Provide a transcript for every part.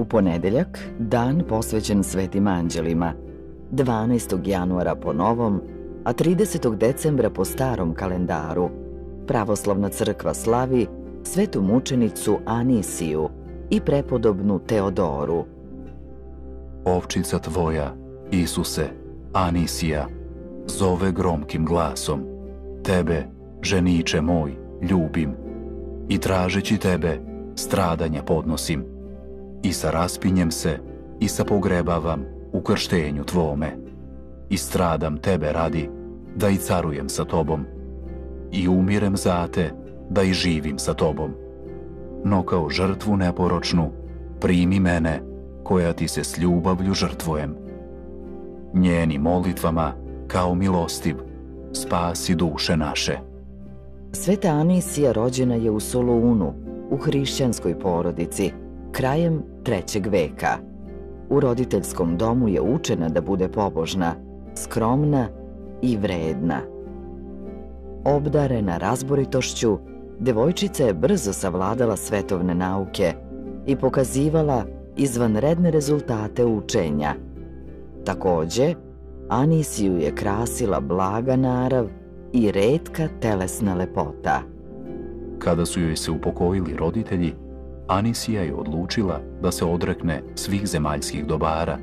U ponedeljak, dan posvećen svetim anđelima, 12. januara po novom, a 30. decembra po starom kalendaru, pravoslavna crkva slavi svetu mučenicu Anisiju i prepodobnu Teodoru. Ovčica tvoja, Isuse, Anisija, zove gromkim glasom. Tebe, ženiče moj, ljubim i tražeći tebe, stradanja podnosim. I sa raspinjem se i sa pogrebavam u krštenju tvome. I stradam tebe radi, da i carujem sa tobom. I umirem za te, da i živim sa tobom. No kao žrtvu neporočnu, primi mene, koja ti se s ljubavlju žrtvujem. Njeni molitvama, kao milostiv, spasi duše naše. Sveta Anisija rođena je u Solunu, u hrišćanskoj porodici, krajem 3. veka. U roditeljskom domu je učena da bude pobožna, skromna i vredna. Obdarena razboritošću, devojčica je brzo savladala svetovne nauke i pokazivala izvanredne rezultate učenja. Takođe, Anisiju je krasila blaga narav i retka telesna lepota. Kada su joj se upokojili roditelji, Anisija je odlučila da se odrekne svih zemaljskih dobara,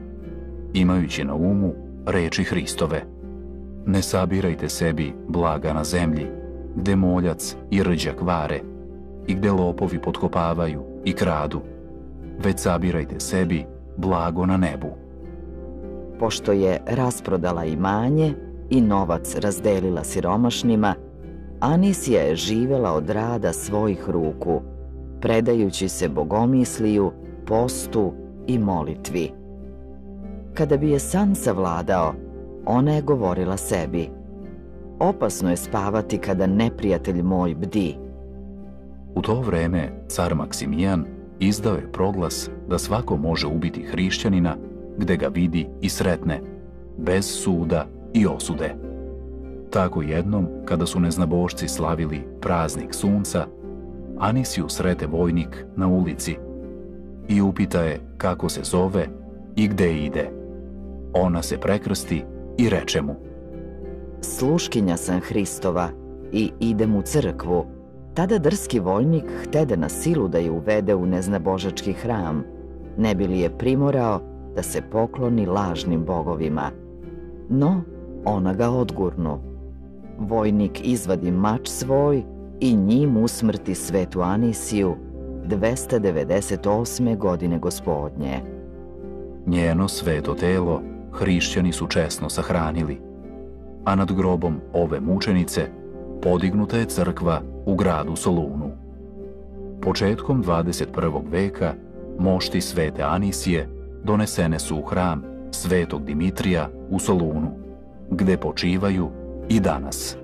imajući na umu reči Hristove. Ne sabirajte sebi blaga na zemlji, gde moljac i rđa kvare i gde lopovi potkopavaju i kradu, već sabirajte sebi blago na nebu. Pošto je rasprodala imanje i novac razdelila siromašnima, Anisija je živela od rada svojih ruku, predajući se bogomisliju, postu i molitvi. Kada bi je san savladao, ona je govorila sebi: opasno je spavati kada neprijatelj moj bdi. U to vreme car Maksimijan izdao je proglas da svako može ubiti hrišćanina gde ga vidi i sretne, bez suda i osude. Tako jednom, kada su neznabošci slavili praznik sunca, Anisiju srete vojnik na ulici i upita je kako se zove i gde ide. Ona se prekrsti i reče mu: sluškinja sam Hristova i idem u crkvu. Tada drski vojnik htede na silu da je uvede u neznabožački hram, ne bi li je primorao da se pokloni lažnim bogovima. No, ona ga odgurnu. Vojnik izvadi mač svoj i njim usmrti svetu Anisiju 298. godine gospodnje. Njeno sveto telo hrišćani su česno sahranili, a nad grobom ove mučenice podignuta je crkva u gradu Solunu. Početkom 21. veka mošti svete Anisije donesene su u hram svetog Dimitrija u Solunu, gde počivaju i danas.